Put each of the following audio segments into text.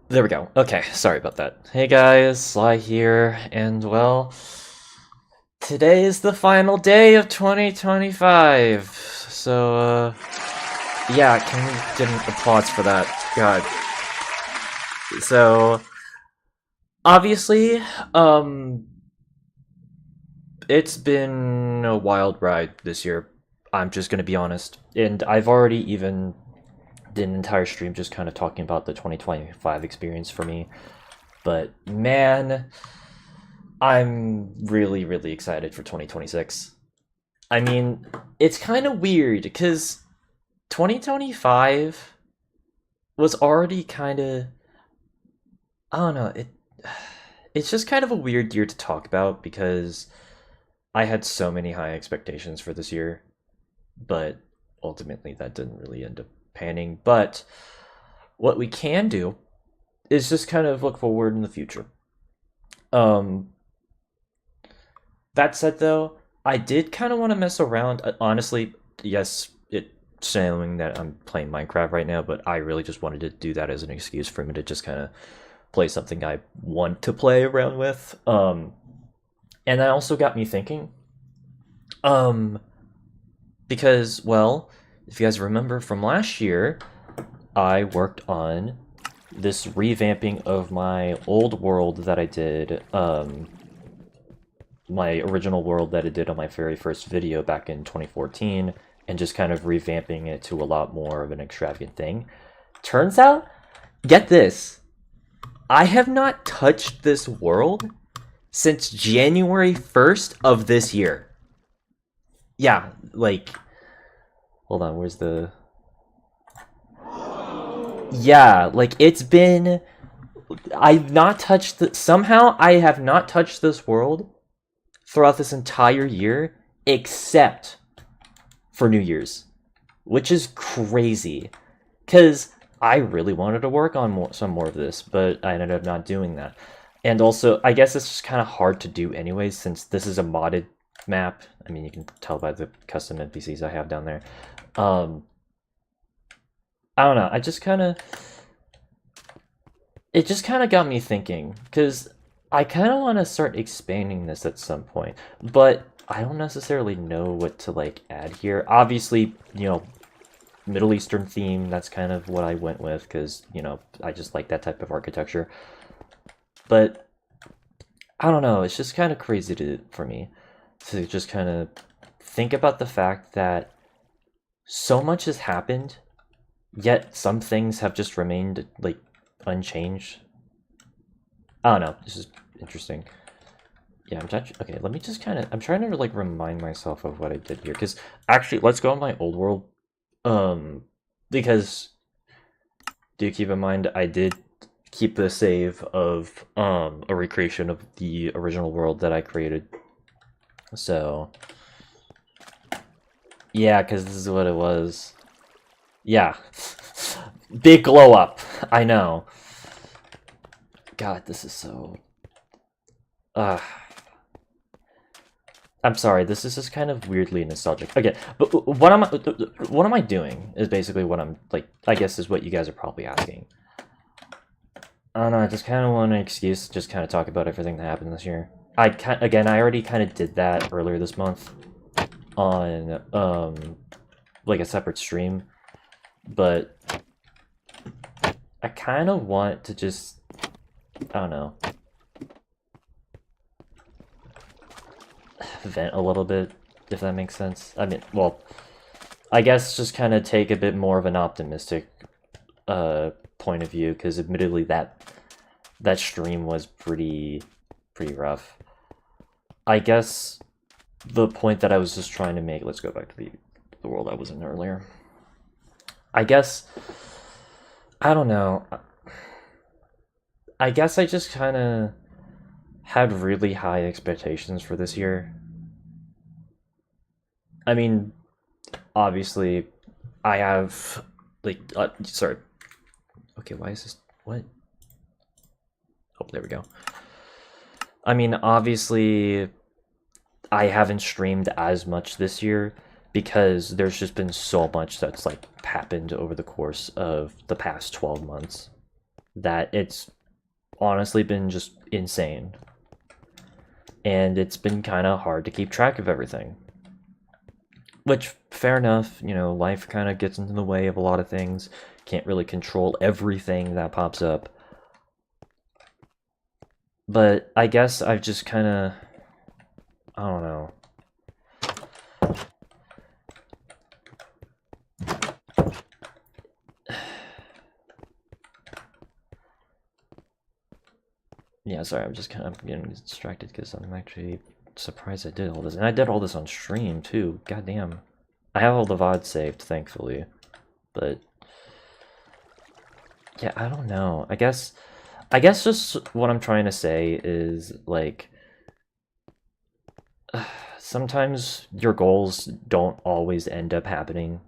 There we go. Okay, sorry about that. Hey guys, Sly here, and well, today is the final day of 2025. So, yeah, can we get an applause for that? God. So, obviously, it's been a wild ride this year. I'm just gonna be honest. And I've already even did an entire stream just kind of talking about the 2025 experience for me. But man, I'm really, really excited for 2026. I mean, it's kind of weird because 2025 was already kind of, I don't know, it's just kind of a weird year to talk about because I had so many high expectations for this year, but ultimately that didn't really end up panning. But what we can do is just kind of look forward in the future. Um, that said, though, I did kind of want to mess around. Honestly, yes, it's showing that I'm playing Minecraft right now, but I really just wanted to do that as an excuse for me to just kind of play something I want to play around with. And that also got me thinking. Um, because, well, if you guys remember from last year, I worked on this revamping of my old world that I did, my original world that I did on my very first video back in 2014, and just kind of revamping it to a lot more of an extravagant thing. Turns out, get this, I have not touched this world since January 1st of this year. Yeah, like, hold on, where's the... Yeah, like it's been. I've not touched somehow I have not touched this world throughout this entire year except for New Year's, which is crazy. Because I really wanted to work on some more of this, but I ended up not doing that. And also, I guess it's just kind of hard to do anyways, since this is a modded map. I mean, you can tell by the custom NPCs I have down there. Um, I don't know. It just kind of got me thinking, because I kind of want to start expanding this at some point, but I don't necessarily know what to like add here. Obviously, Middle Eastern theme, that's kind of what I went with, because, I just like that type of architecture. But I don't know, it's just kind of crazy for me to just kind of think about the fact that so much has happened, yet some things have just remained like unchanged. I don't know, this is interesting. Yeah, okay, let me just I'm trying to like remind myself of what I did here, because actually, let's go on my old world. Because do keep in mind I did keep the save of a recreation of the original world that I created. So yeah, because this is what it was. Yeah. Big glow up. I know. God, this is so I'm sorry, this is just kind of weirdly nostalgic. Okay, but what am I doing is basically what I'm like, I guess is what you guys are probably asking. I don't know, I just kind of want an excuse to just kind of talk about everything that happened this year. I already kind of did that earlier this month on like a separate stream, but I kind of want to just, I don't know, vent a little bit, if that makes sense. I mean, well, I guess just kind of take a bit more of an optimistic point of view, because admittedly that stream was pretty rough. I guess the point that I was just trying to make, let's go back to the world I was in earlier. I guess, I don't know, I guess I just kind of had really high expectations for this year. I mean, obviously, I have, like, sorry. Okay, why is this, what? Oh, there we go. I mean, obviously, I haven't streamed as much this year because there's just been so much that's, like, happened over the course of the past 12 months that it's honestly been just insane. And it's been kind of hard to keep track of everything. Which, fair enough, life kind of gets into the way of a lot of things. Can't really control everything that pops up. But I guess I've just kind of, I don't know. Yeah, sorry, I'm just kind of getting distracted because I'm actually surprised I did all this. And I did all this on stream, too. Goddamn. I have all the VOD saved, thankfully. But yeah, I don't know. I guess just what I'm trying to say is, like, sometimes your goals don't always end up happening.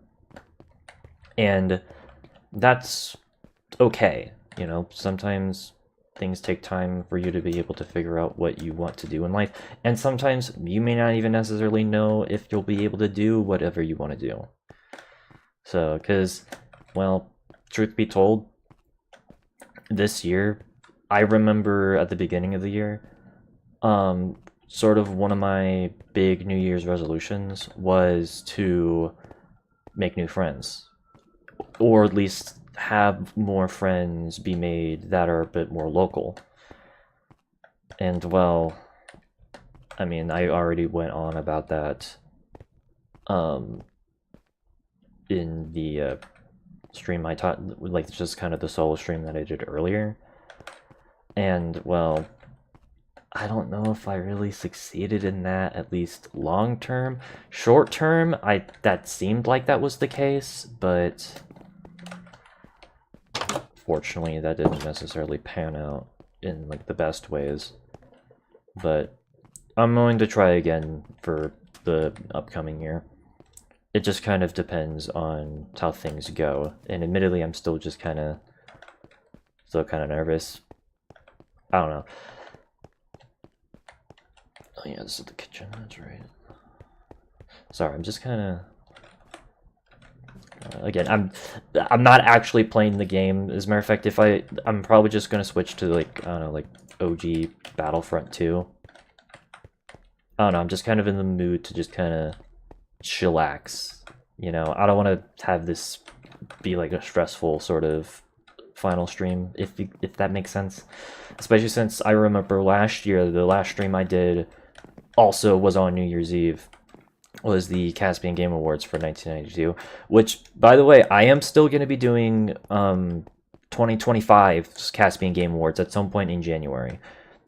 And that's okay, sometimes things take time for you to be able to figure out what you want to do in life, and sometimes you may not even necessarily know if you'll be able to do whatever you want to do. So, because, well, truth be told, this year, I remember at the beginning of the year, sort of one of my big New Year's resolutions was to make new friends, or at least have more friends be made that are a bit more local. And, well, I mean, I already went on about that in the stream I taught, like, just kind of the solo stream that I did earlier. And, well, I don't know if I really succeeded in that, at least long term. Short term, that seemed like that was the case, but unfortunately, that didn't necessarily pan out in like the best ways. But I'm going to try again for the upcoming year. It just kind of depends on how things go. And admittedly, I'm still kind of nervous. I don't know. Oh yeah, this is the kitchen, that's right. Sorry, I'm just kind of... again, I'm not actually playing the game. As a matter of fact, I'm probably just gonna switch to like, I don't know, like OG Battlefront 2. I don't know, I'm just kind of in the mood to just kind of chillax. You know, I don't want to have this be like a stressful sort of final stream, if that makes sense. Especially since I remember last year, the last stream I did also was on New Year's Eve. Was the Caspian Game Awards for 1992, which, by the way, I am still going to be doing 2025's Caspian Game Awards at some point in January.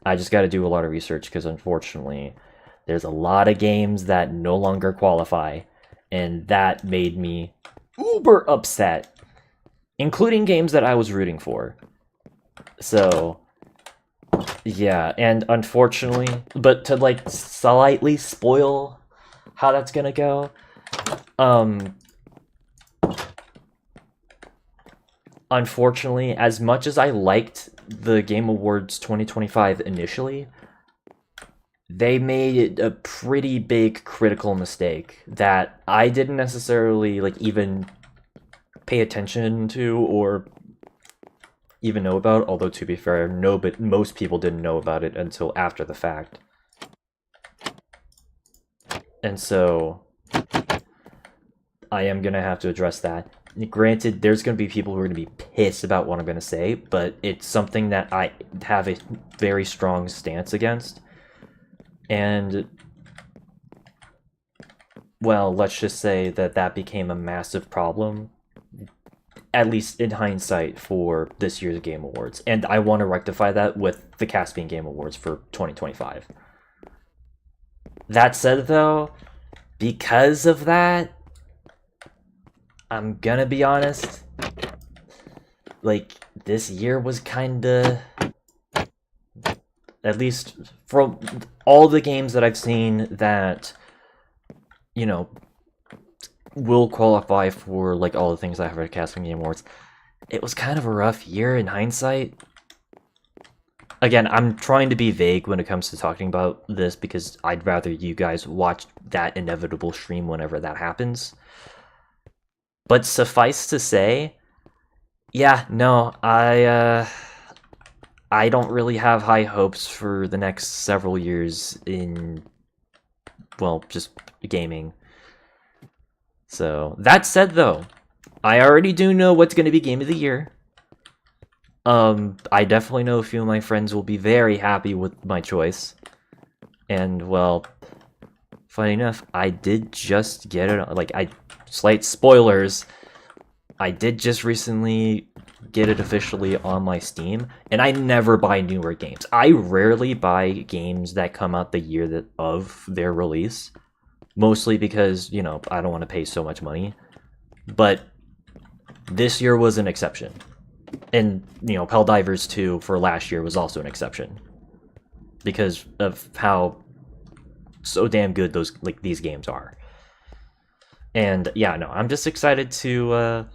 I just got to do a lot of research because, unfortunately, there's a lot of games that no longer qualify, and that made me uber upset, including games that I was rooting for. So, yeah, and unfortunately, but to like slightly spoil how that's gonna go, unfortunately, as much as I liked the Game Awards 2025 initially, they made a pretty big critical mistake that I didn't necessarily like even pay attention to or even know about, although to be fair, no, but most people didn't know about it until after the fact. And so I am gonna have to address that. Granted, there's gonna be people who are gonna be pissed about what I'm gonna say, but it's something that I have a very strong stance against. And, well, let's just say that became a massive problem, at least in hindsight, for this year's Game Awards. And I want to rectify that with the Caspian Game Awards for 2025. That said, though, because of that, I'm gonna be honest, like, this year was kinda... At least from all the games that I've seen that, you know, will qualify for like all the things I have at Caspian Game Awards, it was kind of a rough year in hindsight. Again, I'm trying to be vague when it comes to talking about this because I'd rather you guys watch that inevitable stream whenever that happens. But suffice to say, yeah, no, I don't really have high hopes for the next several years in, well, just gaming. So, that said though, I already do know what's going to be Game of the Year. I definitely know a few of my friends will be very happy with my choice. And, well, funny enough, I did just get it, like, slight spoilers, I did just recently get it officially on my Steam, and I never buy newer games. I rarely buy games that come out the year of their release, mostly because, you know, I don't want to pay so much money. But this year was an exception. And, you know, Helldivers 2 for last year was also an exception. Because of how so damn good these games are. And yeah, no, I'm just excited to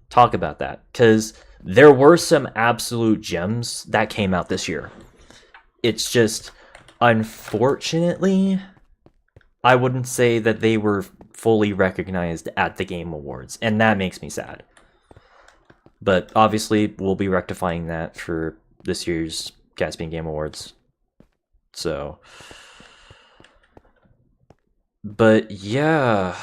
talk about that, because there were some absolute gems that came out this year. It's just, unfortunately, I wouldn't say that they were fully recognized at the Game Awards, and that makes me sad. But obviously, we'll be rectifying that for this year's Caspian Game Awards. So, but yeah,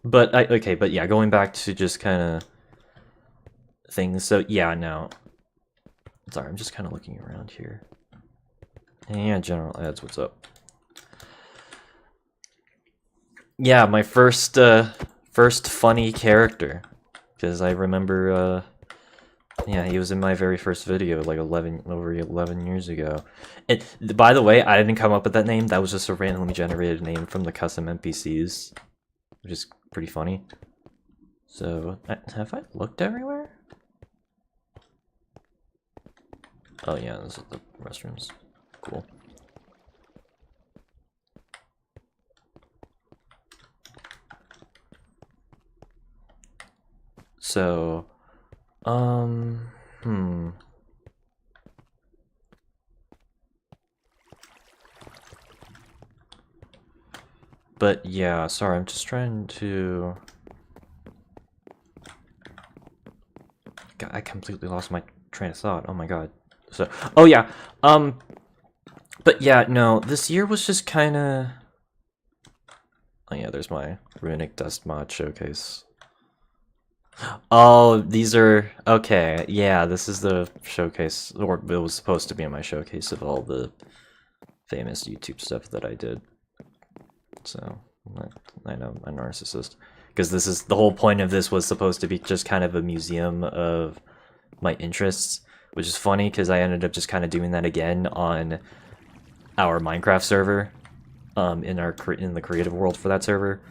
But but yeah, going back to just kind of things. So yeah, no. Sorry, I'm just kind of looking around here. Yeah, general ads, what's up? Yeah, my first funny character, because I remember Yeah, he was in my very first video, like over 11 years ago. And by the way, I didn't come up with that name. That was just a randomly generated name from the custom NPCs, which is pretty funny. So, have I looked everywhere? Oh yeah, this is the restrooms. Cool. So, But yeah, sorry, I'm just trying to... God, I completely lost my train of thought. Oh my god. So, oh yeah, but yeah, no, this year was just kind of... Oh yeah, there's my Runic Dust mod showcase. Oh, these are... Okay, yeah, this is the showcase, or it was supposed to be in my showcase of all the famous YouTube stuff that I did. So, I know, I'm a narcissist. Because this is... The whole point of this was supposed to be just kind of a museum of my interests, which is funny because I ended up just kind of doing that again on our Minecraft server, in the creative world for that server.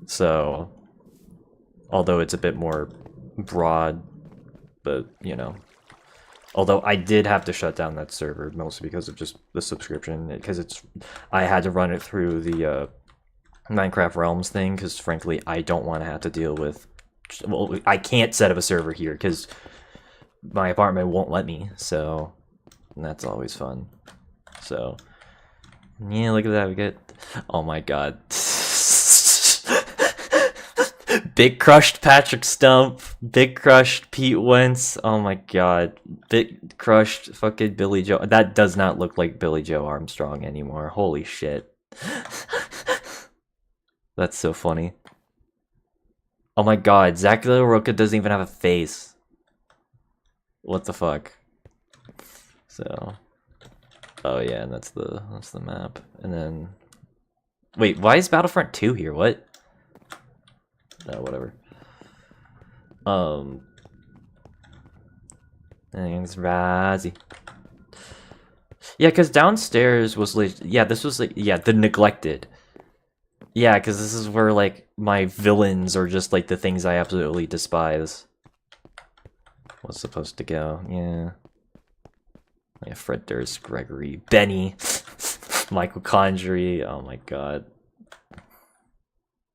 So, although it's a bit more broad, but you know, although I did have to shut down that server mostly because of just the subscription, because I had to run it through the Minecraft Realms thing, because frankly I don't want to have to deal with, well, I can't set up a server here because my apartment won't let me, so that's always fun. So yeah, look at that, we get, oh my god. Big crushed Patrick Stump, big crushed Pete Wentz, oh my god, big crushed fucking Billy Joe. That does not look like Billy Joe Armstrong anymore, holy shit. That's so funny. Oh my god, Zach De La Rocha doesn't even have a face. What the fuck? So, oh yeah, and that's the map. And then, wait, why is Battlefront 2 here? What? No, whatever. Thanks, Razzie. Yeah, because downstairs was like, yeah, this was like, yeah, the neglected. Yeah, because this is where like my villains are just like the things I absolutely despise. What's supposed to go? Yeah. Yeah, Fred Durst, Gregory, Benny, Michael Condrey. Oh my god.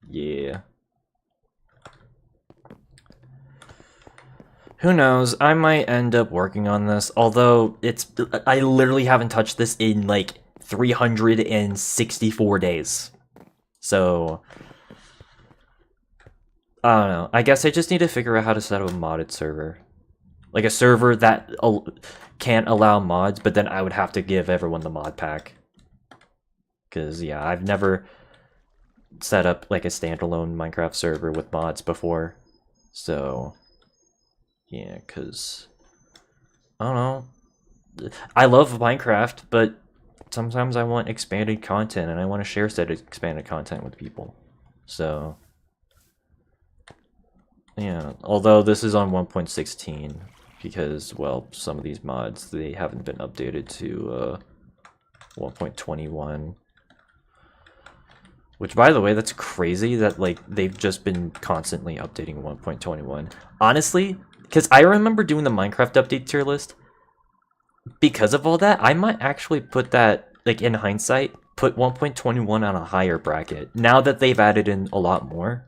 Yeah. Who knows? I might end up working on this, although I literally haven't touched this in like 364 days. So, I don't know. I guess I just need to figure out how to set up a modded server. Like a server that can't allow mods, but then I would have to give everyone the mod pack. Because, yeah, I've never set up like a standalone Minecraft server with mods before. So, yeah, because, I don't know. I love Minecraft, but sometimes I want expanded content, and I want to share said expanded content with people. So, yeah, although this is on 1.16, because, well, some of these mods, they haven't been updated to 1.21. Which, by the way, that's crazy that, like, they've just been constantly updating 1.21. Honestly, because I remember doing the Minecraft update tier list. Because of all that, I might actually put that, like, in hindsight, put 1.21 on a higher bracket, now that they've added in a lot more.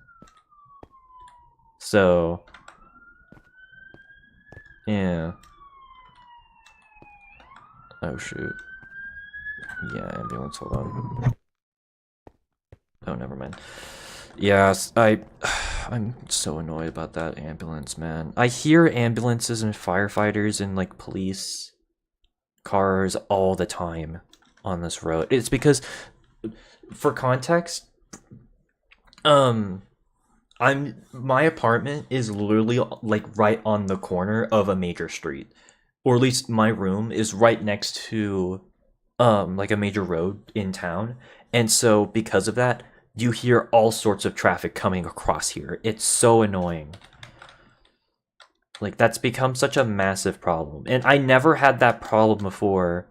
So, yeah. Oh, shoot. Yeah, ambulance, hold on. Oh, never mind. Yes, I'm so annoyed about that ambulance, man. I hear ambulances and firefighters and, like, police cars all the time on this road. It's because, for context, my apartment is literally like right on the corner of a major street, or at least my room is right next to like a major road in town, and so because of that, you hear all sorts of traffic coming across here. It's so annoying. Like, that's become such a massive problem. And I never had that problem before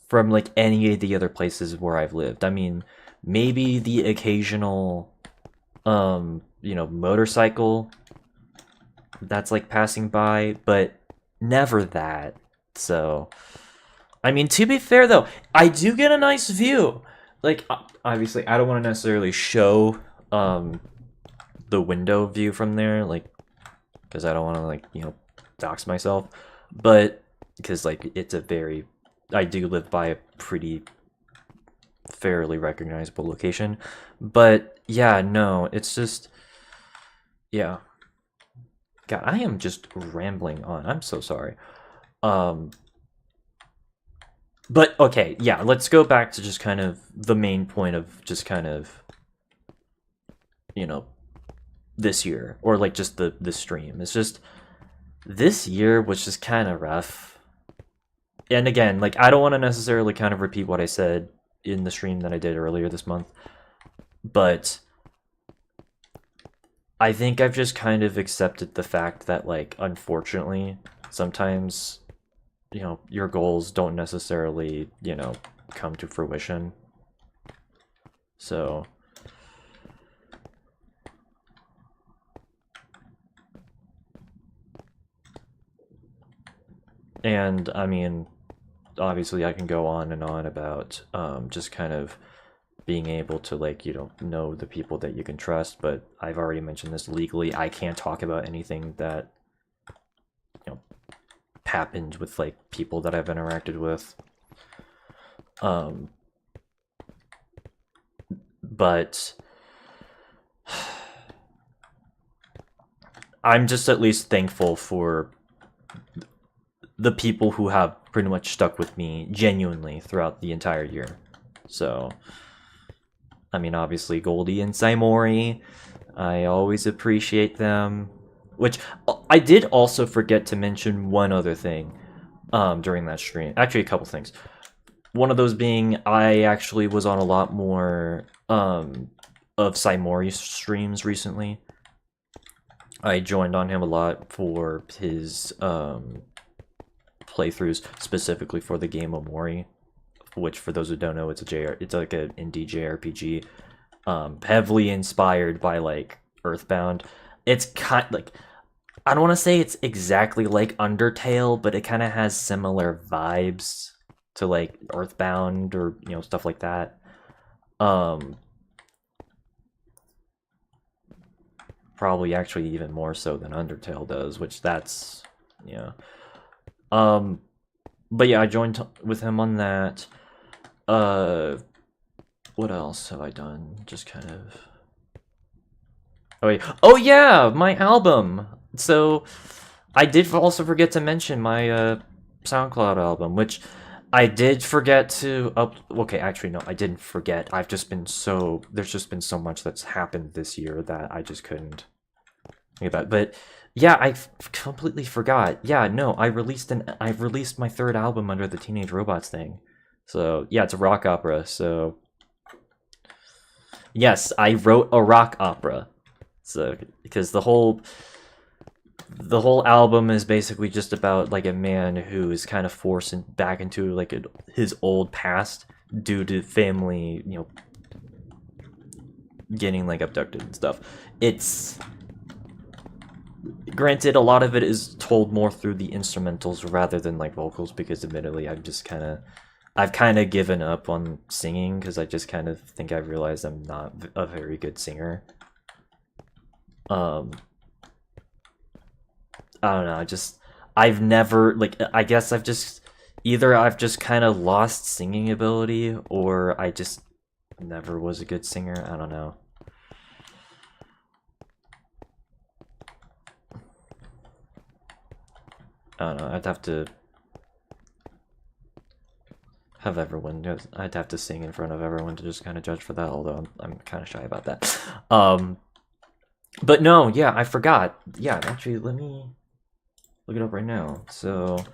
from, like, any of the other places where I've lived. I mean, maybe the occasional, motorcycle that's, like, passing by, but never that. So, I mean, to be fair, though, I do get a nice view. Like, obviously, I don't want to necessarily show, the window view from there, like, because I don't want to, like, dox myself, but because, like, I do live by a pretty fairly recognizable location. But yeah, no, it's just, yeah. God, I am just rambling on. I'm so sorry. Um, but okay, yeah, let's go back to just kind of the main point of just kind of, you know, this year, or like just the stream. It's just this year was just kind of rough. And again, like, I don't want to necessarily kind of repeat what I said in the stream that I did earlier this month, but I think I've just kind of accepted the fact that, like, unfortunately, sometimes, your goals don't necessarily, come to fruition. So, and I mean, obviously I can go on and on about just kind of being able to, like, know the people that you can trust, but I've already mentioned this legally. I can't talk about anything that, happened with, like, people that I've interacted with. But I'm just at least thankful for the people who have pretty much stuck with me genuinely throughout the entire year. So, I mean, obviously, Goldie and Saimori, I always appreciate them. Which, I did also forget to mention one other thing during that stream. Actually, a couple things. One of those being, I actually was on a lot more of Saimori streams recently. I joined on him a lot for his playthroughs, specifically for the game Omori, which, for those who don't know, it's like an indie JRPG, heavily inspired by, like, Earthbound. It's kind like, I don't want to say it's exactly like Undertale, but it kind of has similar vibes to, like, Earthbound, or stuff like that. Probably actually even more so than Undertale does, which that's, yeah. But yeah, I joined with him on that. What else have I done? Just kind of. Oh yeah, my album. So, I did also forget to mention my SoundCloud album, which I did forget to up. Okay, actually no, I didn't forget. There's just been so much that's happened this year that I just couldn't think about. But yeah, I completely forgot. Yeah, no, I released my third album under the Teenage Robots thing. So yeah, it's a rock opera. So yes, I wrote a rock opera. So, because the whole album is basically just about, like, a man who is kind of forced back into, like, his old past due to family, getting, like, abducted and stuff. It's, granted, a lot of it is told more through the instrumentals rather than, like, vocals, because admittedly I've kind of given up on singing, because I just kind of think I've realized I'm not a very good singer. I don't know, I've never, like, I guess I've just kind of lost singing ability, or I just never was a good singer. I don't know. I don't know, I'd have to sing in front of everyone to just kind of judge for that, although I'm kind of shy about that. But no, yeah, I forgot. Yeah, actually, let me look it up right now. So,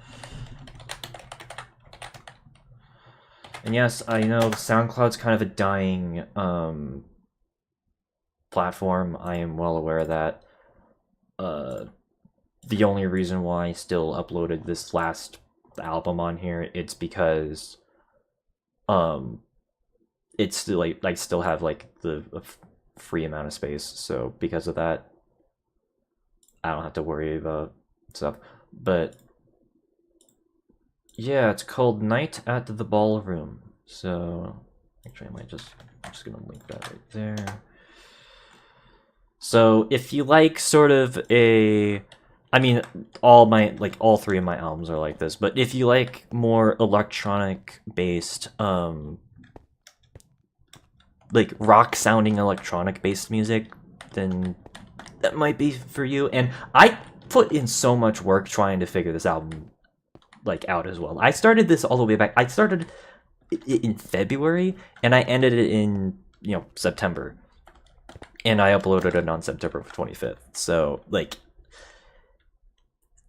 and yes, I know SoundCloud's kind of a dying platform. I am well aware of that. the only reason why I still uploaded this last album on here, it's because um it's still like I still have like the free amount of space, so because of that, I don't have to worry about stuff. But yeah, it's called Night at the Ballroom. So actually, I'm just gonna link that right there. So if you like sort of a, I mean, all three of my albums are like this, but if you like more electronic based, like rock sounding electronic based music, then that might be for you. And I put in so much work trying to figure this album like out as well. I started this all the way back. I started it in February and I ended it in, September. And I uploaded it on September 25th. So, like,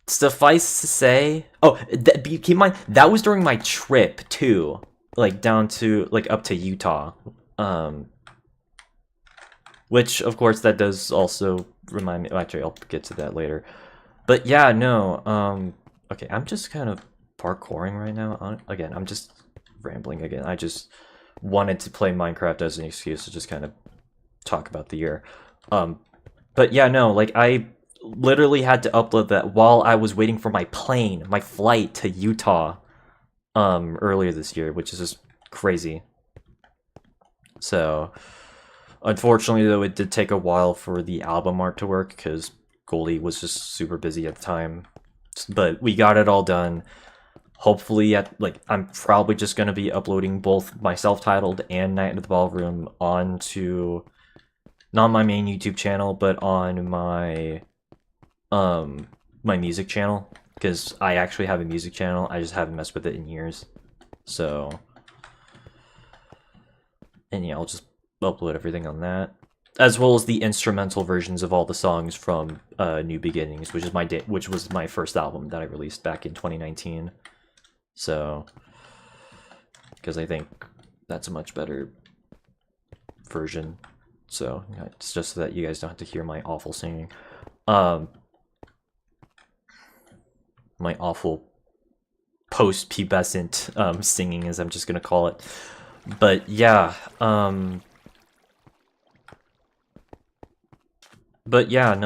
suffice to say, keep in mind that was during my trip too, like down to like up to Utah, which of course that does also remind me. Actually, I'll get to that later. But yeah, no. Okay, I'm just kind of parkouring right now. Again, I'm just rambling again. I just wanted to play Minecraft as an excuse to just kind of talk about the year. But yeah, no, like I literally had to upload that while I was waiting for my flight to Utah, earlier this year, which is just crazy. So, unfortunately, though, it did take a while for the album art to work because Goldie was just super busy at the time. But we got it all done. Hopefully, I'm probably just gonna be uploading both my self-titled and Night at the Ballroom onto not my main YouTube channel, but on my my music channel, because I actually have a music channel. I just haven't messed with it in years. So, and yeah, I'll just upload everything on that, as well as the instrumental versions of all the songs from New Beginnings, which was my first album that I released back in 2019. So, because I think that's a much better version. So it's just so that you guys don't have to hear my awful singing. My awful post-pubescent singing, as I'm just gonna call it. But yeah, no,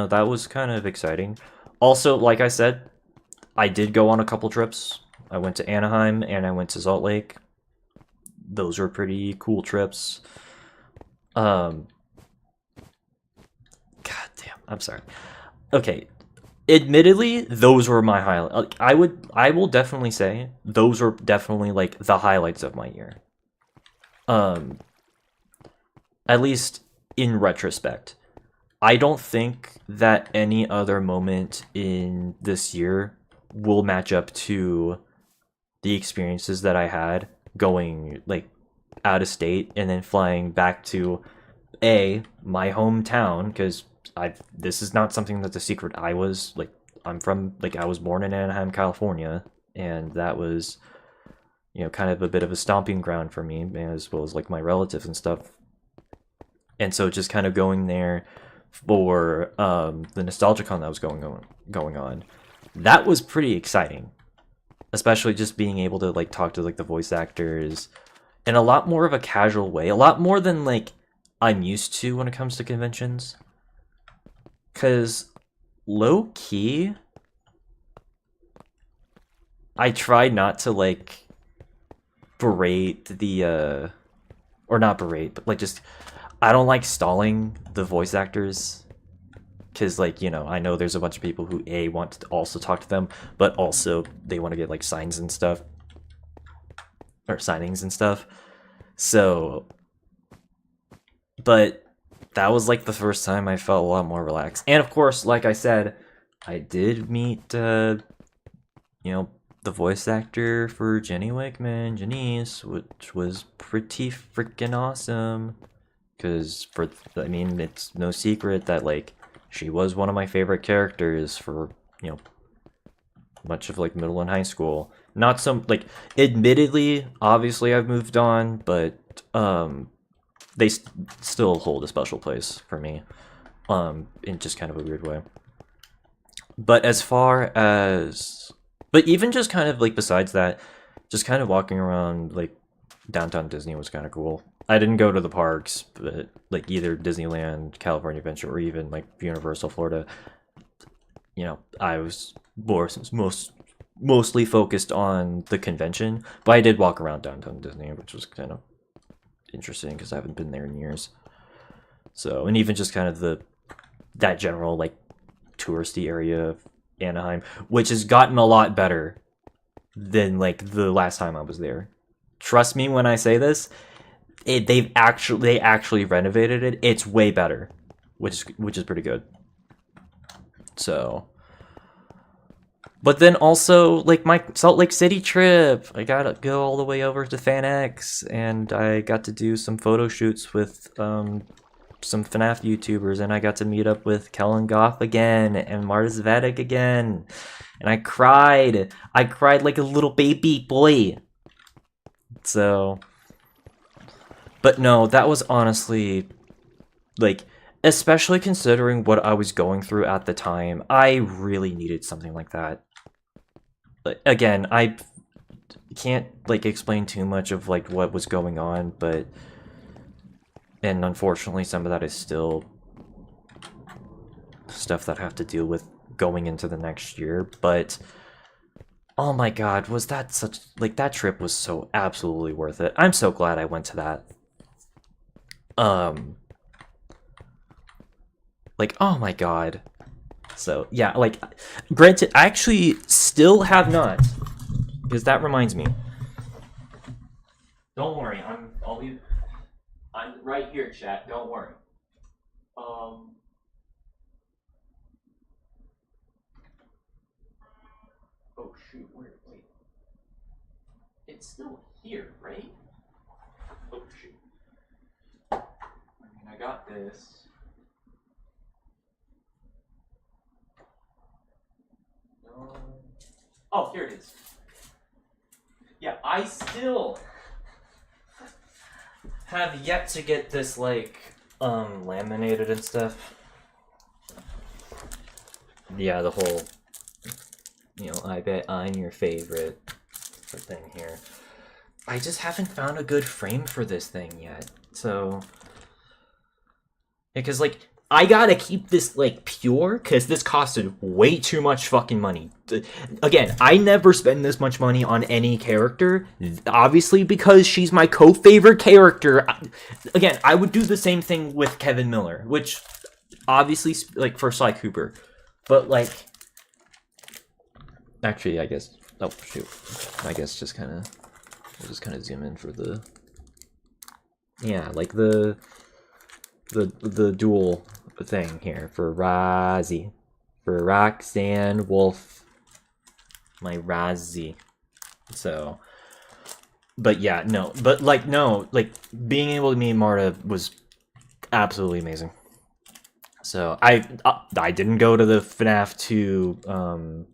that was kind of exciting. Also, like I said, I did go on a couple trips. I went to Anaheim and I went to Salt Lake. Those were pretty cool trips. God damn, I'm sorry. Okay, admittedly, those were my highlights. I will definitely say those were definitely like the highlights of my year. At least in retrospect. I don't think that any other moment in this year will match up to the experiences that I had going like out of state and then flying back to my hometown, because this is not something that's a secret. I was born in Anaheim, California, and that was kind of a bit of a stomping ground for me, as well as like my relatives and stuff. And so just kind of going there for the NostalgiaCon that was going on, that was pretty exciting, especially just being able to like talk to like the voice actors in a lot more of a casual way, a lot more than like I'm used to when it comes to conventions. Cause low key, I try not to like berate or not berate, but like just I don't like stalling the voice actors, because like I know there's a bunch of people who want to also talk to them, but also they want to get like signs and stuff, or signings and stuff. So, but that was like the first time I felt a lot more relaxed. And of course, like I said, I did meet the voice actor for Jenny Wakeman, Janice, which was pretty freaking awesome. Because it's no secret that like she was one of my favorite characters for much of like middle and high school. Not some like, admittedly, obviously I've moved on, but they still hold a special place for me, in just kind of a weird way. But as far as, but even just kind of like besides that, just kind of walking around like downtown Disney was kind of cool. I didn't go to the parks, but like either Disneyland, California Adventure, or even like Universal Florida. I was mostly focused on the convention, but I did walk around downtown Disney, which was kind of interesting because I haven't been there in years. So, and even just kind of that general like touristy area of Anaheim, which has gotten a lot better than like the last time I was there. Trust me when I say this, they actually renovated it. It's way better, which is pretty good. So, but then also like my Salt Lake City trip, I gotta go all the way over to FanX, and I got to do some photo shoots with some FNAF YouTubers, and I got to meet up with Kellen Goff again and Marta Zvetic again, and I cried. I cried like a little baby boy. So, but no, that was honestly like, especially considering what I was going through at the time, I really needed something like that. Again, I can't like explain too much of like what was going on, but and unfortunately some of that is still stuff that I have to deal with going into the next year, but oh my god, was that such like that trip was so absolutely worth it. I'm so glad I went to that. Like, oh my god. So, yeah, like, granted, I actually still have not, because that reminds me. Don't worry, I'm right here, chat, don't worry. Um, oh shoot, wait. It's still here, right? Oh shoot. I mean, I got this. Oh, here it is. Yeah, I still have yet to get this like laminated and stuff. Yeah, the whole I bet I'm your favorite thing here. I just haven't found a good frame for this thing yet. So because like I gotta keep this like pure because this costed way too much fucking money. Again, I never spend this much money on any character, obviously because she's my co-favorite character. Again, I would do the same thing with Kevin Miller, which obviously like for Sly Cooper, but like actually I guess oh shoot, I guess just kind of we'll just kind of zoom in for the like the dual thing here for Razi, for Roxanne Wolf, my Razi. So, but yeah, no, but like no, like being able to meet Marta was absolutely amazing. So I didn't go to the FNAF 2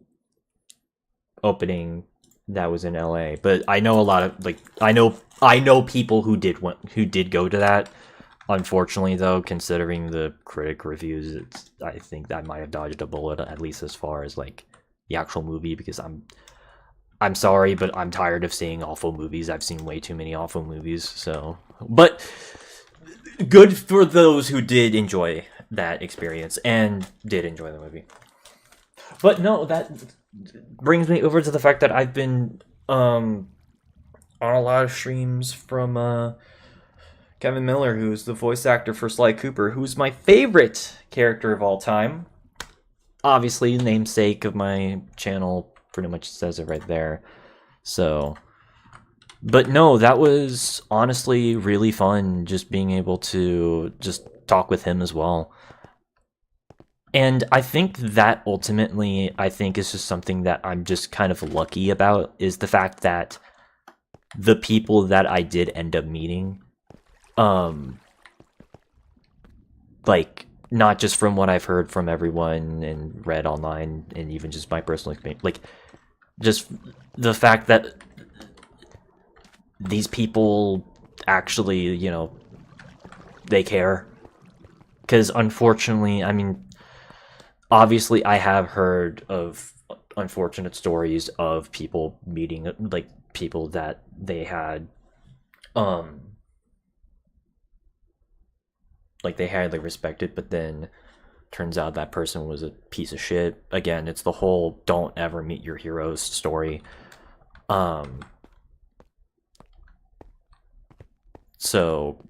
opening that was in LA, but I know a lot of like I know people who did go to that. Unfortunately, though, considering the critic reviews, I think that might have dodged a bullet, at least as far as like the actual movie, because I'm sorry, but I'm tired of seeing awful movies. I've seen way too many awful movies. So, but good for those who did enjoy that experience and did enjoy the movie. But no, that brings me over to the fact that I've been on a lot of streams from Kevin Miller, who's the voice actor for Sly Cooper, who's my favorite character of all time. Obviously, namesake of my channel pretty much says it right there. So, but no, that was honestly really fun, just being able to just talk with him as well. And I think that ultimately, I think is just something that I'm just kind of lucky about, is the fact that the people that I did end up meeting, like not just from what I've heard from everyone and read online and even just my personal experience, like just the fact that these people actually, they care. Because unfortunately, I mean, obviously I have heard of unfortunate stories of people meeting like people that they had um like respected, but then turns out that person was a piece of shit. Again, it's the whole don't ever meet your heroes story. Um so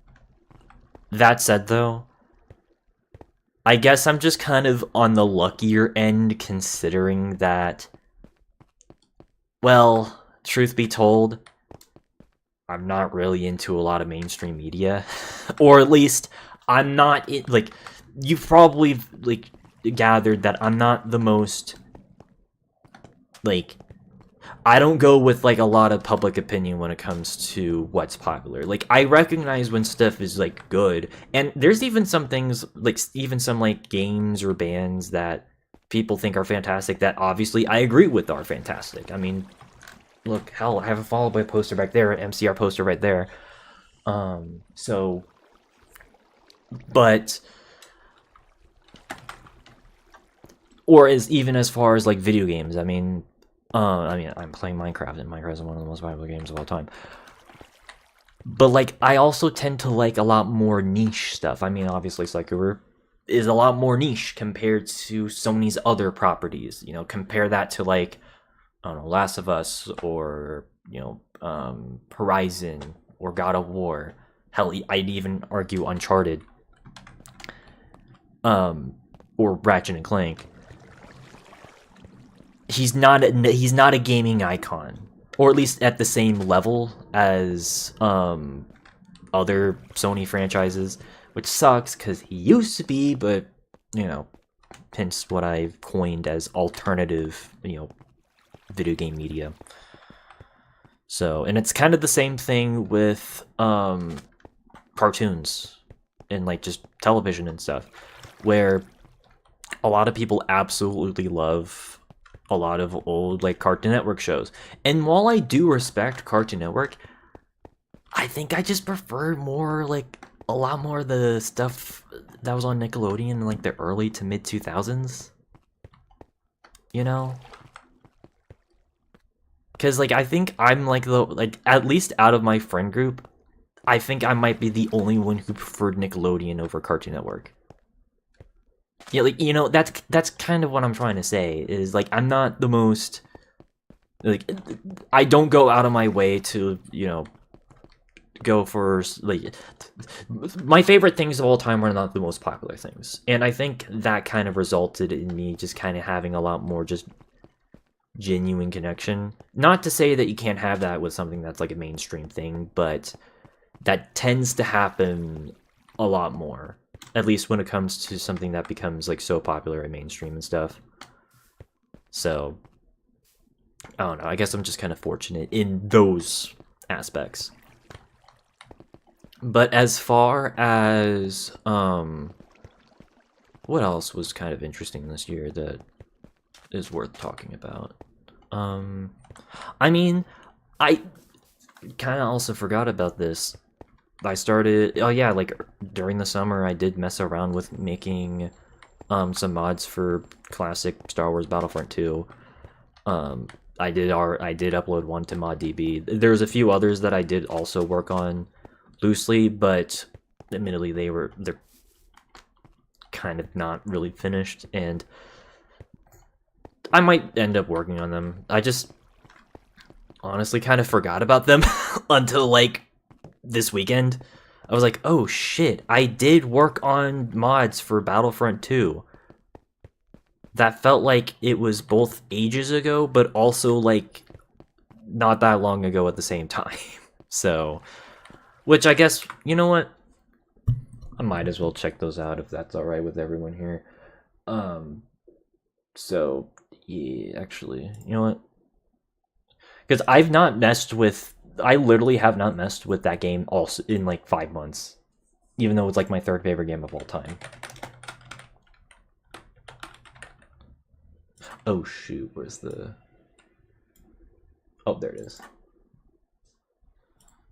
that said though, I guess I'm just kind of on the luckier end considering that, well, truth be told, I'm not really into a lot of mainstream media, or at least I'm not like you've probably like gathered that I'm not the most like I don't go with like a lot of public opinion when it comes to what's popular. Like I recognize when stuff is like good, and there's even some things like even some like games or bands that people think are fantastic that obviously I agree with are fantastic. I mean, look, hell, I have a Fall Out Boy poster back there, an MCR poster right there. So, but or as even as far as like video games, I mean, I'm playing Minecraft, and Minecraft is one of the most popular games of all time. But like, I also tend to like a lot more niche stuff. I mean, obviously, Sekiro is a lot more niche compared to Sony's other properties. You know, compare that to like, I don't know, Last of Us or Horizon or God of War. Hell, I'd even argue Uncharted, or Ratchet and Clank. He's not a gaming icon, or at least at the same level as other Sony franchises, which sucks because he used to be, but you know, hence what I've coined as alternative, video game media. So, and it's kind of the same thing with cartoons and like just television and stuff, where a lot of people absolutely love a lot of old like Cartoon Network shows. And while I do respect Cartoon Network, I think I just prefer more like a lot more of the stuff that was on Nickelodeon in like the early to mid 2000s. You know? Cuz like I think I'm like the like at least out of my friend group, I think I might be the only one who preferred Nickelodeon over Cartoon Network. Yeah, like that's kind of what I'm trying to say is like I'm not the most like I don't go out of my way to go for like my favorite things of all time are not the most popular things, and I think that kind of resulted in me just kind of having a lot more just genuine connection. Not to say that you can't have that with something that's like a mainstream thing, but that tends to happen a lot more, at least when it comes to something that becomes like so popular and mainstream and stuff. So I don't know, I guess I'm just kind of fortunate in those aspects. But as far as what else was kind of interesting this year that is worth talking about? I mean, I kind of also forgot about this. I started, oh yeah, like during the summer I did mess around with making some mods for classic Star Wars Battlefront 2. I did upload one to ModDB. There's a few others that I did also work on loosely, but admittedly they're kind of not really finished, and I might end up working on them. I just honestly kind of forgot about them until like this weekend. I was like, oh shit, I did work on mods for Battlefront 2. That felt like it was both ages ago, but also like not that long ago at the same time. So, which I guess, you know what? I might as well check those out if that's alright with everyone here. So, yeah, actually, you know what? Because I literally have not messed with that game also in like 5 months, even though it's like my third favorite game of all time. Oh shoot, where's the... Oh, there it is.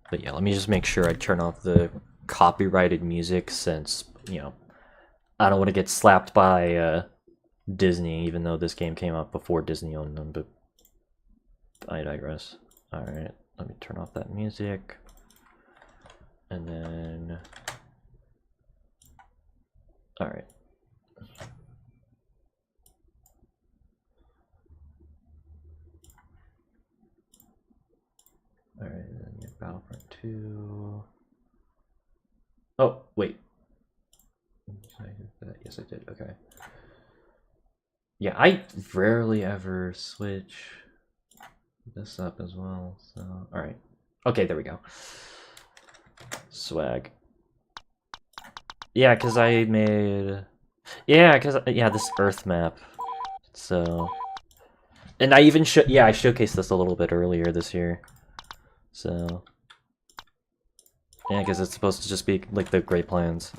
But yeah, let me just make sure I turn off the copyrighted music since, I don't want to get slapped by Disney, even though this game came out before Disney owned them, but I digress. Alright, let me turn off that music. And then... Alright. Alright, then you have Battlefront 2. Oh, wait. Yes, I did. Okay. Yeah, I rarely ever switch this up as well, so... Alright. Okay, there we go. Swag. Yeah, because I made... Yeah, because... Yeah, this Earth map. So... And I even I showcased this a little bit earlier this year. So... Yeah, because it's supposed to just be, like, the Great Plains.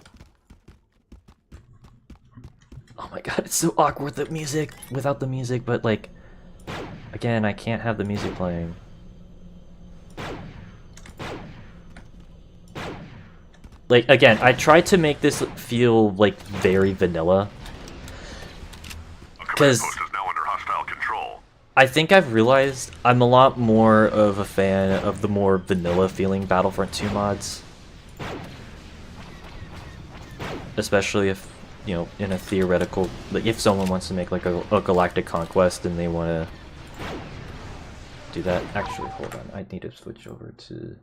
Oh my god, it's so awkward, the music, without the music, but, like... Again, I can't have the music playing. Like, again, I tried to make this feel, like, very vanilla. Because I think I've realized I'm a lot more of a fan of the more vanilla feeling Battlefront 2 mods. Especially if, you know, in a theoretical, like, if someone wants to make, like, a galactic conquest and they want to do that. Actually, hold on, I need to switch over to...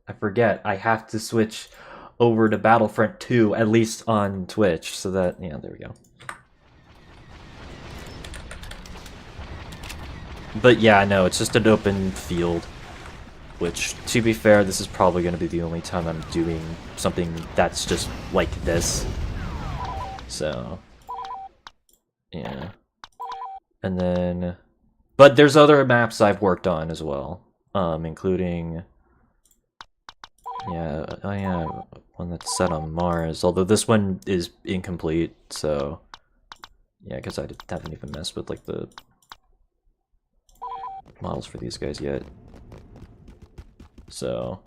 I forget, I have to switch over to Battlefront 2, at least on Twitch, so that, yeah, there we go. But yeah, no, it's just an open field, which, to be fair, this is probably going to be the only time I'm doing something that's just like this. So, yeah. And then, but there's other maps I've worked on as well, including... Yeah, oh yeah, one that's set on Mars, although this one is incomplete, so... Yeah, because I haven't even messed with, like, the models for these guys yet. So...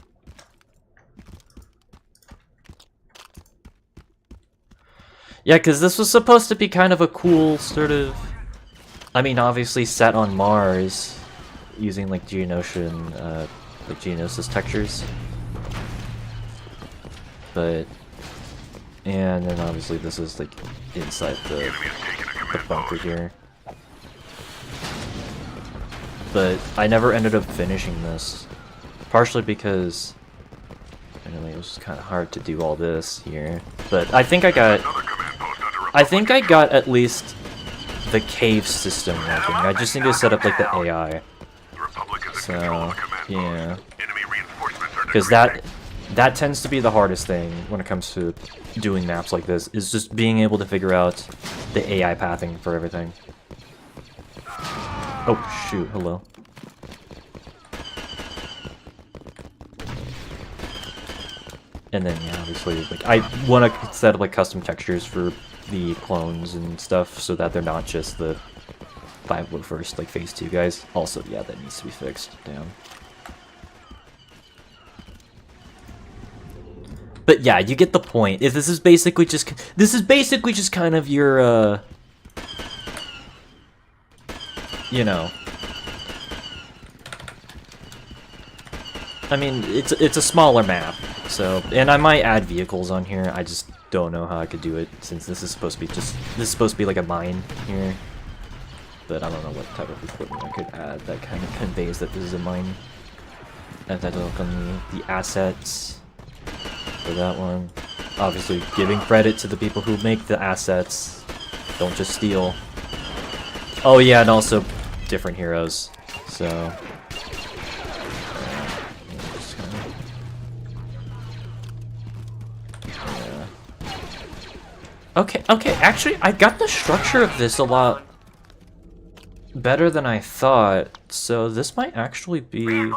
Yeah, because this was supposed to be kind of a cool sort of... I mean, obviously set on Mars, using, like, Geonosian, like, Geonosis textures. But, and then obviously this is like inside the bunker here. But I never ended up finishing this, partially because it was kind of hard to do all this here. But I think I got at least the cave system working. I just need to set up like the AI. So yeah, because that tends to be the hardest thing when it comes to doing maps like this, is just being able to figure out the AI pathing for everything. Oh shoot, hello. And then yeah, obviously, like, I want to set up like custom textures for the clones and stuff so that they're not just the 5-1st like phase 2 guys. Also, yeah, that needs to be fixed. Damn. But yeah, you get the point. If this is basically just kind of your you know, I mean, it's a smaller map, so, and I might add vehicles on here. I just don't know how I could do it since this is supposed to be like a mine here. But I don't know what type of equipment I could add that kind of conveys that this is a mine. And then look on the assets for that one. Obviously, giving credit to the people who make the assets. Don't just steal. Oh yeah, and also different heroes. So... yeah. Okay, actually, I got the structure of this a lot better than I thought, so this might actually be...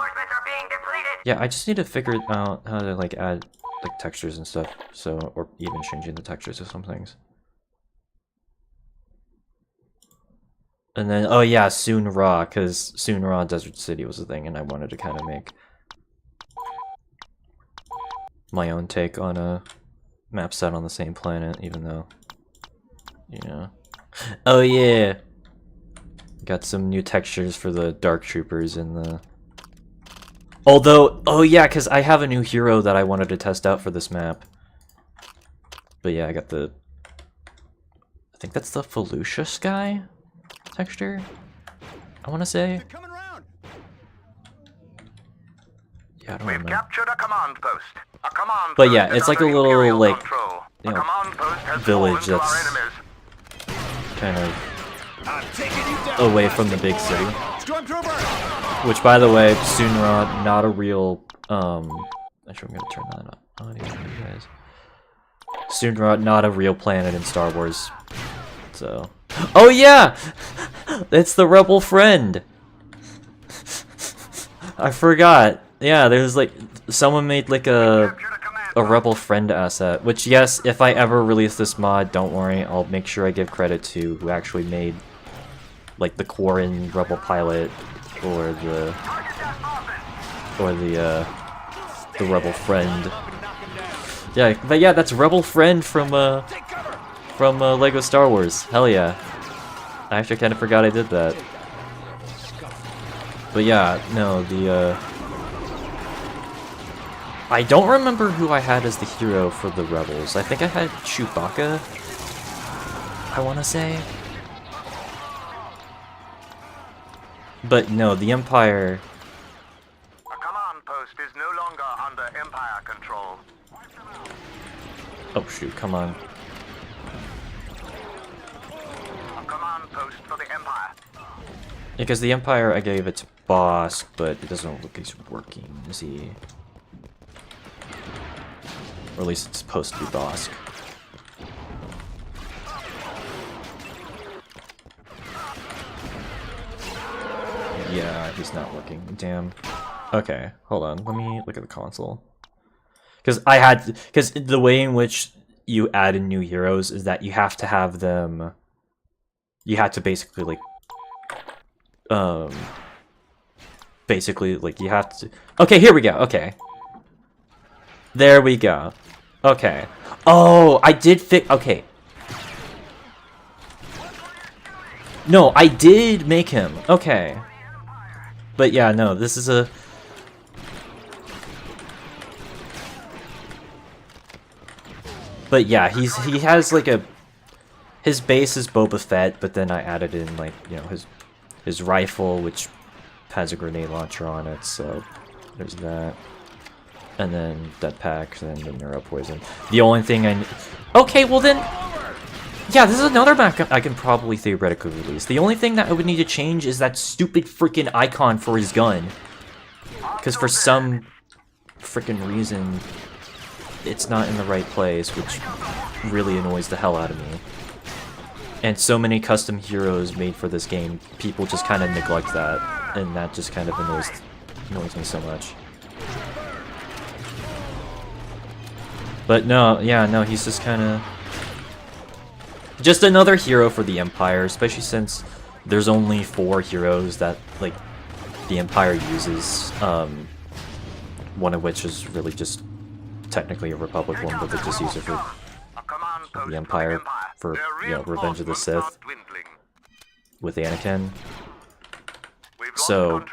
Yeah, I just need to figure out how to, like, add, like, textures and stuff, so, or even changing the textures of some things. And then, oh yeah, Soon Ra, because Soon Ra Desert City was the thing, and I wanted to kind of make... my own take on a map set on the same planet, even though, you know. Oh yeah! Got some new textures for the Dark Troopers in the... Although, oh yeah, because I have a new hero that I wanted to test out for this map. But yeah, I got the... I think that's the Felucia Sky texture, I want to say. Yeah, I don't We've remember. captured a command post. A command But yeah, post it's like a under little, Imperial like, control. you A know, command post has village fallen to our that's enemies. kind of I'm taking you down, away from the big city. Stormtrooper! Which, by the way, Sunra, not a real, actually, I'm gonna turn that on here for you guys. Sunra, not a real planet in Star Wars. So... Oh yeah! It's the Rebel Friend! I forgot. Yeah, there's like... Someone made like a Rebel Friend asset. Which, yes, if I ever release this mod, don't worry, I'll make sure I give credit to who actually made like the Quarren Rebel Pilot or the Rebel Friend. Yeah, but yeah, that's Rebel Friend from Lego Star Wars. Hell yeah. I actually kind of forgot I did that. But yeah, no, I don't remember who I had as the hero for the Rebels. I think I had Chewbacca, I want to say. But no, the Empire... A command post is no longer under Empire control. Oh shoot, come on. A command post for the Empire. Because the Empire, I gave it to Bosk, but it doesn't look like he's working, is he? Or at least it's supposed to be Bosk. Yeah, he's not working. Damn. Okay, hold on. Let me look at the console. Because the way in which you add in new heroes is that you have to have them... You have to basically, like... Basically, like, you have to... Okay, here we go. Okay. There we go. Okay. Oh, I did fix... Okay. No, I did make him. Okay. But yeah, no, this is a... But yeah, he has like a... His base is Boba Fett, but then I added in like, you know, his rifle, which has a grenade launcher on it, so there's that. And then that pack, and then the neuro poison. The only thing I... Okay, well then... Yeah, this is another map I can probably theoretically release. The only thing that I would need to change is that stupid freaking icon for his gun. Because for some freaking reason, it's not in the right place, which really annoys the hell out of me. And so many custom heroes made for this game, people just kind of neglect that, and that just kind of annoys me so much. But no, yeah, no, he's just kind of... Just another hero for the Empire, especially since there's only 4 heroes that, like, the Empire uses. One of which is really just technically a Republic one, but they just use it for the Empire for, you know, Revenge of the Sith with Anakin. So,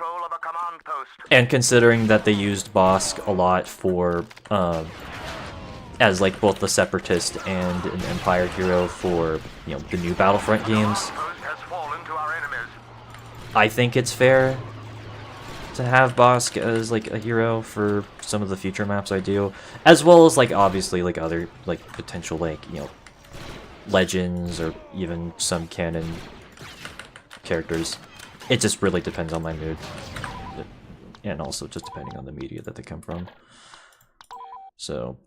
and considering that they used Bosk a lot for, as like both the Separatist and an Empire hero for, you know, the new Battlefront games, I think it's fair to have Bosk as like a hero for some of the future maps I do, as well as like obviously like other like potential like, you know, legends or even some canon characters. It just really depends on my mood, and also just depending on the media that they come from. So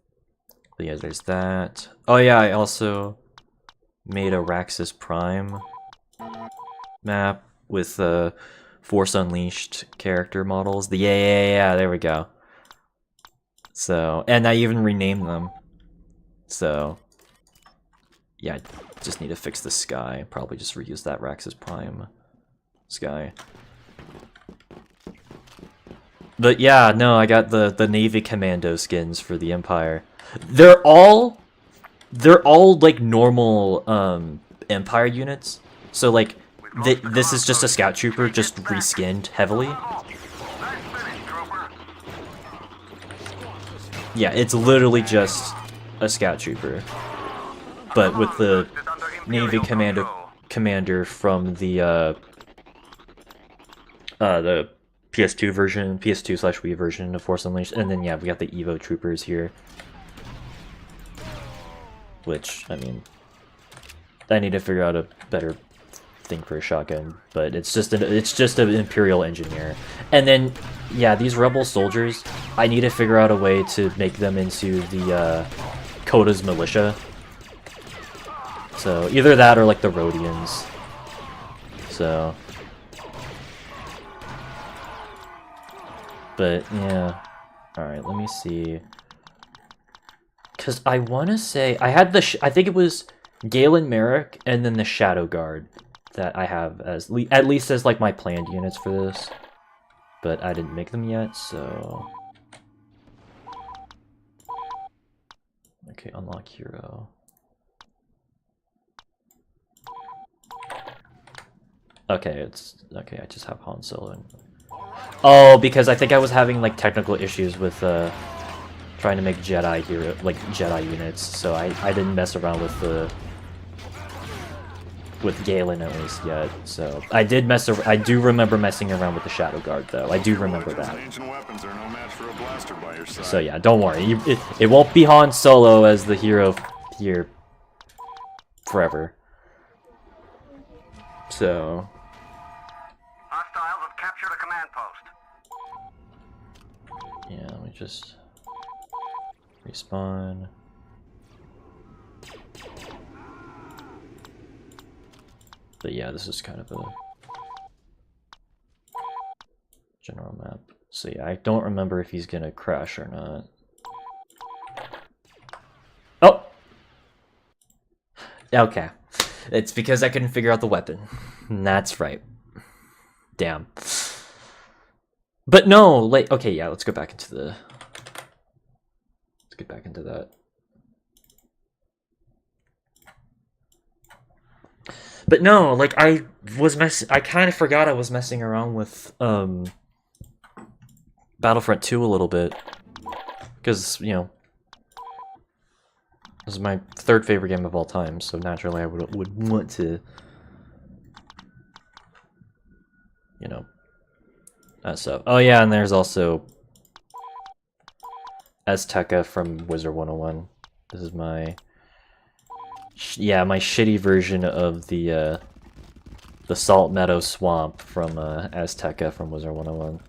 yeah, there's that. Oh yeah, I also made a Raxus Prime map with Force Unleashed character models. Yeah, there we go. So, and I even renamed them. So, yeah, I just need to fix the sky. Probably just reuse that Raxus Prime sky. But yeah, no, I got the Navy Commando skins for the Empire. They're all like normal Empire units. So like this is just a scout trooper just reskinned heavily. Nice finish, trooper. Yeah, it's literally just a scout trooper, but with the Is under Navy Imperial control. commander from the PS2 version, PS2/Wii version of Force Unleashed, and then yeah, we got the Evo troopers here. Which, I mean, I need to figure out a better thing for a shotgun, but it's just an Imperial engineer. And then, yeah, these Rebel soldiers, I need to figure out a way to make them into the Koda's militia. So either that or like the Rhodians. So, but yeah, all right. Let me see. Because I want to say, I had I think it was Galen Merrick and then the Shadow Guard that I have as, at least as like my planned units for this. But I didn't make them yet, so... Okay, unlock hero. Okay, okay, I just have Han Solo. Oh, because I think I was having like technical issues with trying to make Jedi hero, like Jedi units, so I didn't mess around with Galen at least yet. So I do remember messing around with the Shadow Guard though. I do remember that. Ancient weapons are no match for a blaster by your side. So yeah, don't worry. It won't be Han Solo as the hero here forever. So Hostiles have captured a command post. yeah, let me just respawn. But yeah, this is kind of a general map. So yeah, I don't remember if he's gonna crash or not. Oh! Okay. It's because I couldn't figure out the weapon. That's right. Damn. But no, like, okay, yeah, let's go back into the... Let's get back into that. But no, like, I kind of forgot I was messing around with, Battlefront 2 a little bit. Because, you know, this is my third favorite game of all time, so naturally I would want to, you know, that stuff. Oh yeah, and there's also Azteca from Wizard 101. This is my... Yeah, my shitty version of the Salt Meadow Swamp from Azteca from Wizard 101.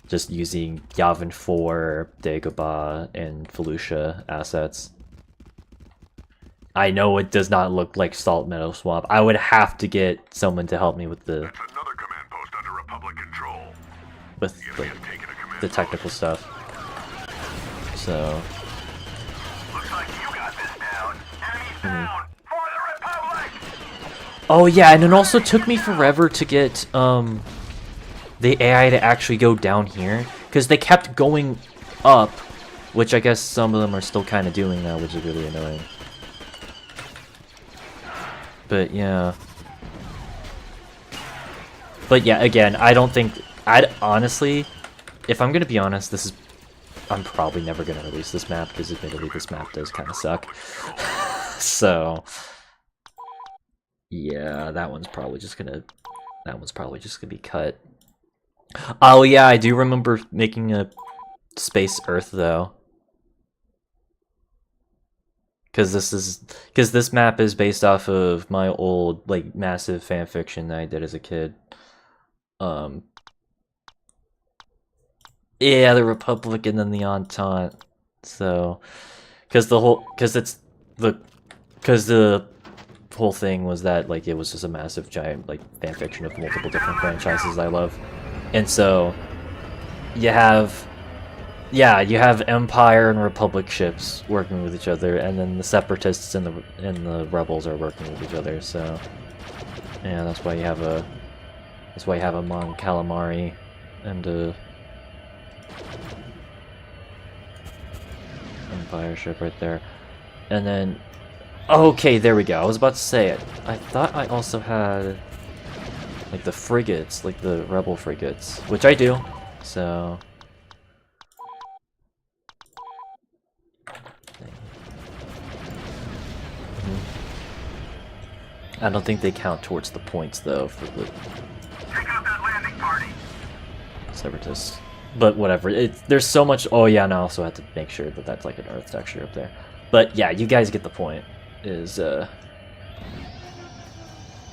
Just using Yavin 4, Dagobah, and Felucia assets. I know it does not look like Salt Meadow Swamp. I would have to get someone to help me with the That's another command post under Republic control. with the technical stuff. So Looks like you got this down. Enemies down. For the Republic! oh yeah, and it also took me forever to get the AI to actually go down here, because they kept going up, which I guess some of them are still kind of doing now, which is really annoying. But yeah. But yeah, again, I don't think... honestly, if I'm gonna be honest, I'm probably never gonna release this map, because admittedly this map does kind of suck. So... yeah, that one's probably just gonna be cut. Oh yeah, I do remember making a Space Earth though. Because this map is based off of my old like massive fanfiction that I did as a kid. Yeah, the Republic and then the Entente. So, because the whole thing was that like it was just a massive giant like fanfiction of multiple different franchises I love. And so you have Empire and Republic ships working with each other, and then the Separatists and the Rebels are working with each other. So yeah, that's why you have a Mon Calamari and Empire ship right there. And then, okay, there we go. I was about to say it. I thought I also had like the frigates, like the rebel frigates, which I do. So I don't think they count towards the points though for the Take out that landing party. Separatists. But whatever. There's so much. Oh yeah, and I also had to make sure that that's like an Earth texture up there. But yeah, you guys get the point. Is oh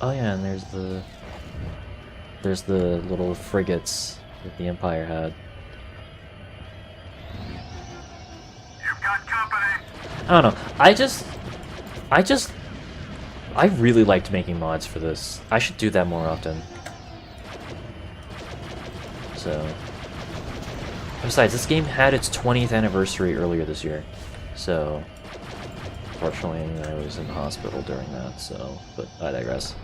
yeah, and there's the little frigates that the Empire had. You've got company. I don't know. I really liked making mods for this. I should do that more often. So, besides, this game had its 20th anniversary earlier this year. So, fortunately, I was in the hospital during that. So, but I digress.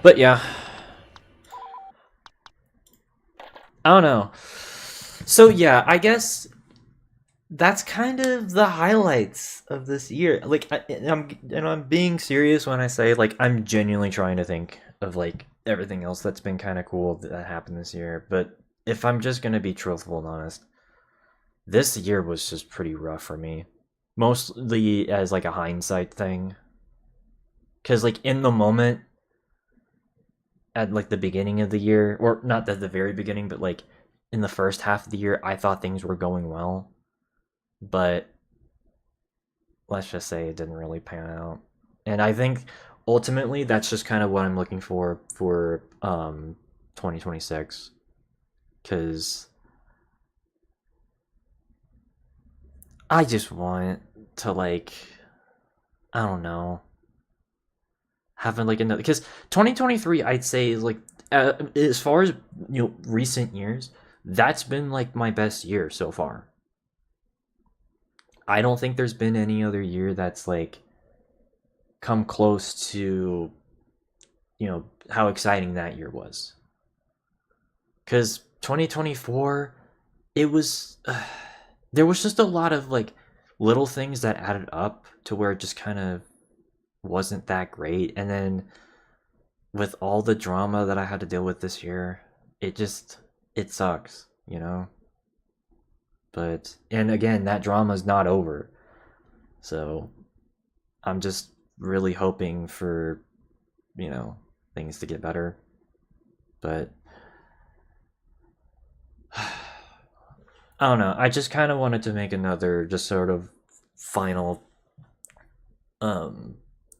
But yeah, I don't know. So yeah, I guess that's kind of the highlights of this year. Like, I'm being serious when I say like I'm genuinely trying to think of like everything else that's been kind of cool that happened this year. But if I'm just gonna be truthful and honest, this year was just pretty rough for me, mostly as like a hindsight thing. Because like in the moment, at like the beginning of the year, or not at the very beginning, but like in the first half of the year, I thought things were going well. But let's just say it didn't really pan out. And I think ultimately that's just kind of what I'm looking for 2026. Because I just want to like, I don't know, having like another, because 2023 I'd say is like as far as recent years, that's been like my best year so far. I don't think there's been any other year that's like come close to how exciting that year was. Because 2024, it was there was just a lot of like little things that added up to where it just kind of wasn't that great. And then with all the drama that I had to deal with this year, it sucks, But, and again, that drama's not over. So I'm just really hoping for, things to get better. But I don't know. I just kind of wanted to make another just sort of final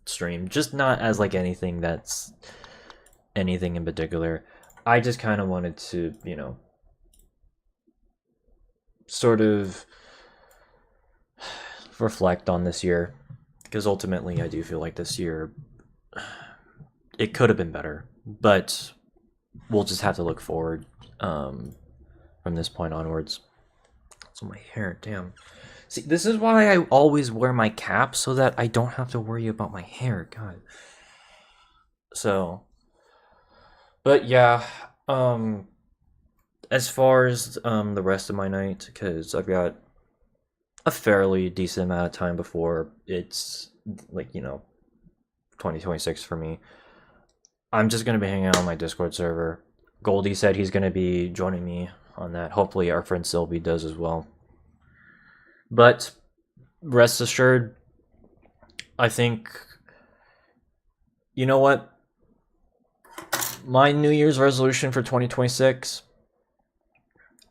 stream, just not as like anything that's anything in particular. I just kind of wanted to, sort of reflect on this year, because ultimately I do feel like this year it could have been better, but we'll just have to look forward from this point onwards. So my hair, damn. See, this is why I always wear my cap, so that I don't have to worry about my hair. God. So, but yeah, as far as the rest of my night, because I've got a fairly decent amount of time before it's like 2026 for me. I'm just gonna be hanging out on my Discord server. Goldie said he's gonna be joining me on that. Hopefully our friend Sylvie does as well. But rest assured, I think, you know what? My New Year's resolution for 2026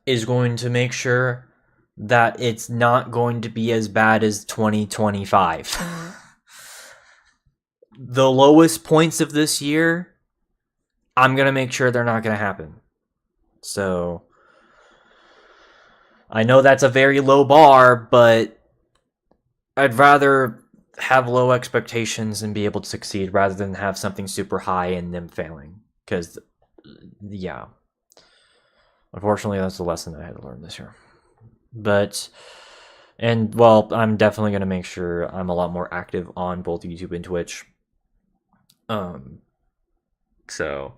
is going to make sure that it's not going to be as bad as 2025. The lowest points of this year, I'm going to make sure they're not going to happen. So I know that's a very low bar, but I'd rather have low expectations and be able to succeed rather than have something super high and them failing. Because, yeah, unfortunately, that's the lesson that I had to learn this year. But, and well, I'm definitely going to make sure I'm a lot more active on both YouTube and Twitch. So,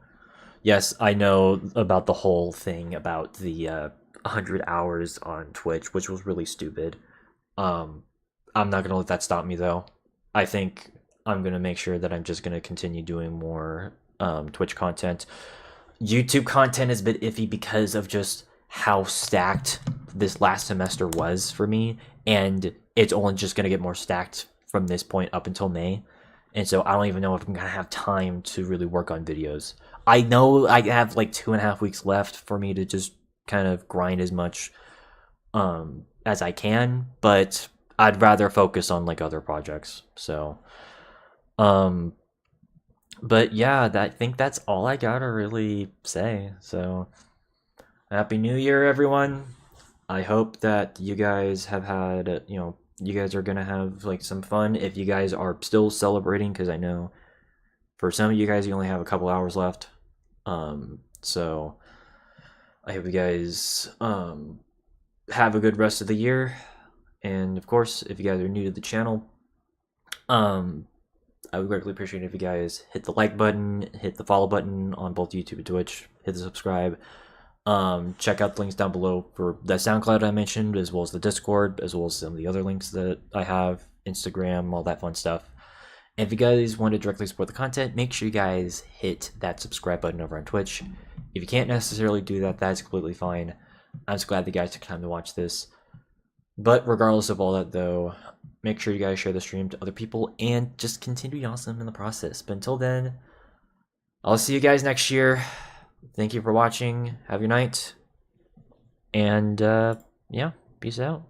yes, I know about the whole thing about the 100 hours on Twitch, which was really stupid. I'm not gonna let that stop me though. I think I'm gonna make sure that I'm just gonna continue doing more Twitch content. YouTube content is a bit iffy because of just how stacked this last semester was for me, and it's only just gonna get more stacked from this point up until May. And so I don't even know if I'm gonna have time to really work on videos. I know I have like 2.5 weeks left for me to just kind of grind as much as I can, but I'd rather focus on like other projects. So but yeah, I think that's all I gotta really say. So Happy New Year, everyone. I hope that you guys have had, you guys are gonna have like some fun if you guys are still celebrating, because I know for some of you guys you only have a couple hours left. So I hope you guys have a good rest of the year. And of course, if you guys are new to the channel, I would greatly appreciate it if you guys hit the like button, hit the follow button on both YouTube and Twitch, hit the subscribe. Check out the links down below for the SoundCloud I mentioned, as well as the Discord, as well as some of the other links that I have, Instagram, all that fun stuff. And if you guys want to directly support the content, make sure you guys hit that subscribe button over on Twitch. If you can't necessarily do that, that's completely fine. I'm just glad the guys took time to watch this. But regardless of all that, though, make sure you guys share the stream to other people and just continue to be awesome in the process. But until then, I'll see you guys next year. Thank you for watching. Have a good night. And, yeah, peace out.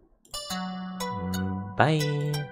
Bye.